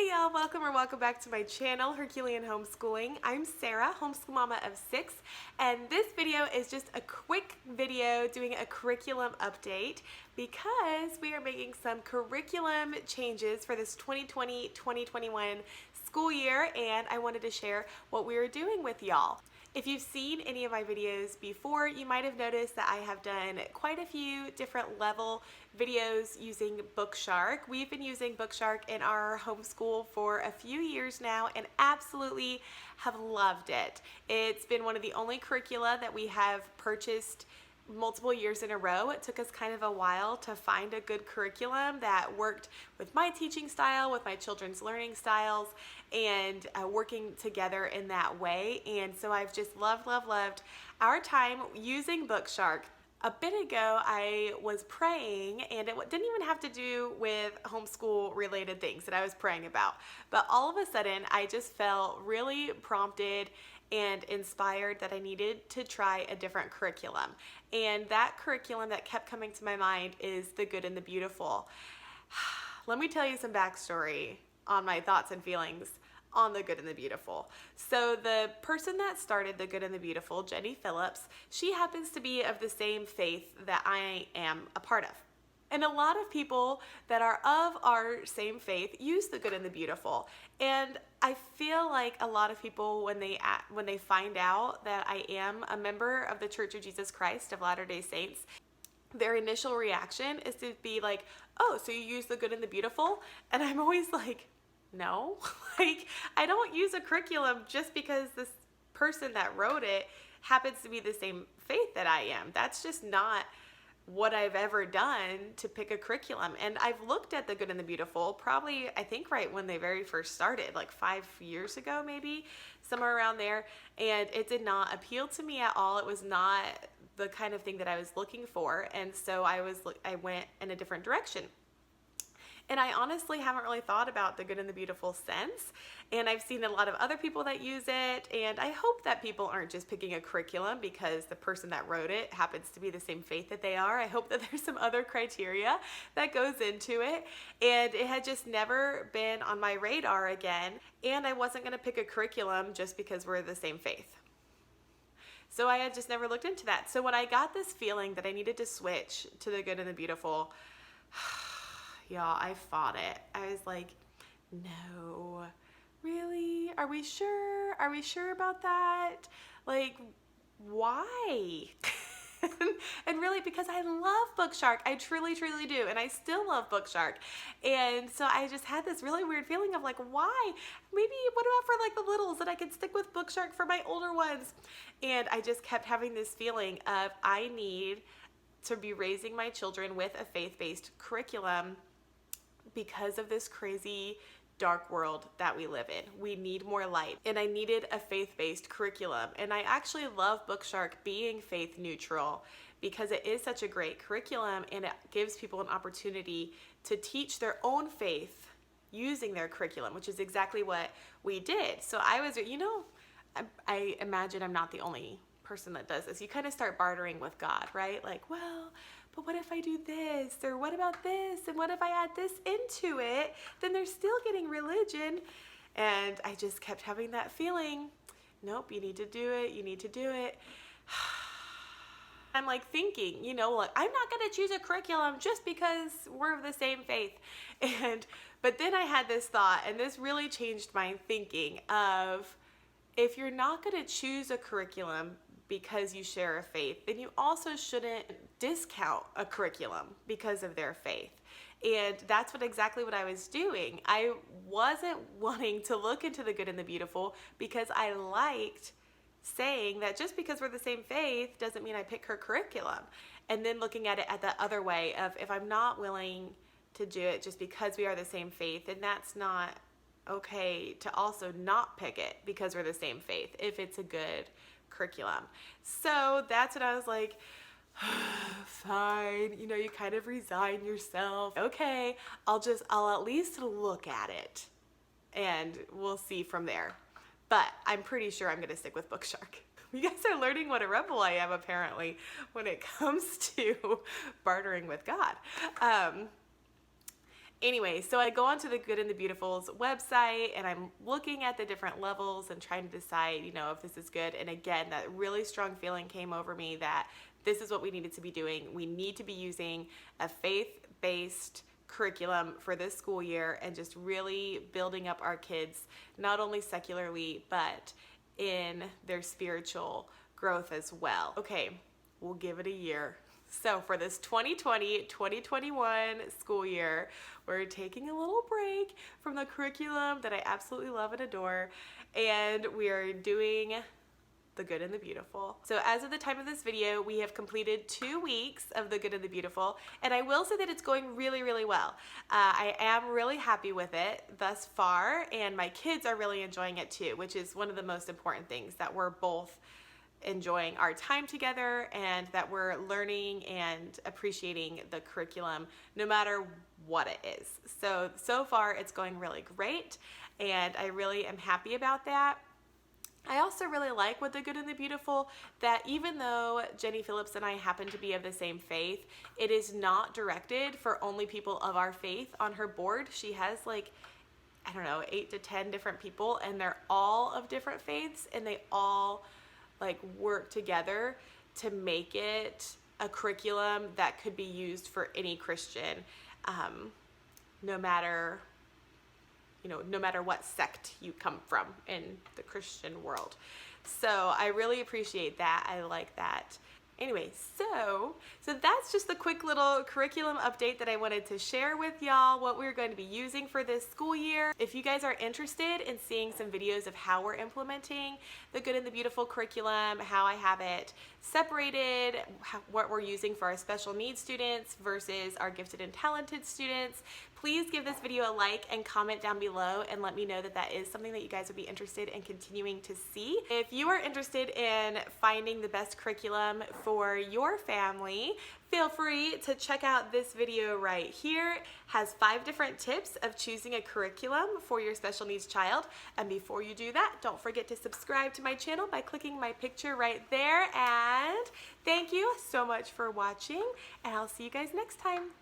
Hey y'all, welcome back to my channel, Herculean Homeschooling. I'm Sarah, homeschool mama of 6, and this video is just a quick video doing a curriculum update because we are making some curriculum changes for this 2020-2021 school year, and I wanted to share what we are doing with y'all. If you've seen any of my videos before, you might have noticed that I have done quite a few different level videos using BookShark. We've been using BookShark in our homeschool for a few years now and absolutely have loved it. It's been one of the only curricula that we have purchased multiple years in a row. It took us kind of a while to find a good curriculum that worked with my teaching style, with my children's learning styles, and working together in that way. And so I've just loved our time using BookShark. A bit ago, I was praying, and it didn't even have to do with homeschool related things that I was praying about. But all of a sudden, I just felt really prompted and inspired that I needed to try a different curriculum. And that curriculum that kept coming to my mind is The Good and the Beautiful. Let me tell you some backstory on my thoughts and feelings on The Good and the Beautiful. So the person that started The Good and the Beautiful, Jenny Phillips, she happens to be of the same faith that I am a part of. And a lot of people that are of our same faith use The Good and the Beautiful. And I feel like a lot of people, when they find out that I am a member of the Church of Jesus Christ of Latter-day Saints, their initial reaction is to be like, oh, so you use The Good and the Beautiful? And I'm always like, no. Like, I don't use a curriculum just because this person that wrote it happens to be the same faith that I am. That's just not what I've ever done to pick a curriculum. And I've looked at The Good and the Beautiful probably, I think, right when they very first started, like 5 years ago, maybe somewhere around there. And it did not appeal to me at all. It was not the kind of thing that I was looking for. And so I went in a different direction. And I honestly haven't really thought about The Good and the Beautiful since. And I've seen a lot of other people that use it. And I hope that people aren't just picking a curriculum because the person that wrote it happens to be the same faith that they are. I hope that there's some other criteria that goes into it. And it had just never been on my radar again. And I wasn't going to pick a curriculum just because we're the same faith. So I had just never looked into that. So when I got this feeling that I needed to switch to The Good and the Beautiful, y'all, I fought it. I was like, no, really? Are we sure? Are we sure about that? Like, why? And really, because I love BookShark. I truly do. And I still love BookShark. And so I just had this really weird feeling of like, why? Maybe, what about for like the littles, that I could stick with BookShark for my older ones? And I just kept having this feeling of I need to be raising my children with a faith-based curriculum because of this crazy dark world that we live in. We need more light, and I needed a faith-based curriculum. And I actually love BookShark being faith neutral because it is such a great curriculum, and it gives people an opportunity to teach their own faith using their curriculum, which is exactly what we did. So I imagine I'm not the only person that does this. You kind of start bartering with God, right? Like, well, but what if I do this? Or what about this? And what if I add this into it? Then they're still getting religion. And I just kept having that feeling, nope, you need to do it. You need to do it. I'm like thinking, look, I'm not going to choose a curriculum just because we're of the same faith. But then I had this thought, and this really changed my thinking of, if you're not going to choose a curriculum because you share a faith, then you also shouldn't discount a curriculum because of their faith. And that's exactly what I was doing. I wasn't wanting to look into The Good and the Beautiful because I liked saying that just because we're the same faith doesn't mean I pick her curriculum. And then looking at it at the other way of, if I'm not willing to do it just because we are the same faith, then that's not okay to also not pick it because we're the same faith if it's a good curriculum. So that's what I was like, fine, you kind of resign yourself. Okay, I'll at least look at it and we'll see from there. But I'm pretty sure I'm gonna stick with BookShark. You guys are learning what a rebel I am apparently when it comes to bartering with God. Anyway, so I go onto the Good and the Beautiful's website and I'm looking at the different levels and trying to decide, if this is good. And again, that really strong feeling came over me that this is what we needed to be doing. We need to be using a faith-based curriculum for this school year and just really building up our kids, not only secularly, but in their spiritual growth as well. Okay, we'll give it a year. So for this 2020-2021 school year, we're taking a little break from the curriculum that I absolutely love and adore, and we are doing the Good and the Beautiful. So as of the time of this video, we have completed 2 weeks of the Good and the Beautiful, and I will say that it's going really, really well. I am really happy with it thus far, and my kids are really enjoying it too, which is one of the most important things, that we're both enjoying our time together and that we're learning and appreciating the curriculum no matter what it is. So far it's going really great, and I really am happy about that. I also really like with the Good and the Beautiful that even though Jenny Phillips and I happen to be of the same faith, it is not directed for only people of our faith on her board. She has 8 to 10 different people, and they're all of different faiths, and they all work together to make it a curriculum that could be used for any Christian, no matter what sect you come from in the Christian world. So I really appreciate that. I like that. Anyway, so that's just the quick little curriculum update that I wanted to share with y'all, what we're going to be using for this school year. If you guys are interested in seeing some videos of how we're implementing the Good and the Beautiful curriculum, how I have it separated, what we're using for our special needs students versus our gifted and talented students, please give this video a like and comment down below and let me know that that is something that you guys would be interested in continuing to see. If you are interested in finding the best curriculum for your family, feel free to check out this video right here. It has 5 different tips of choosing a curriculum for your special needs child. And before you do that, don't forget to subscribe to my channel by clicking my picture right there. And thank you so much for watching, and I'll see you guys next time.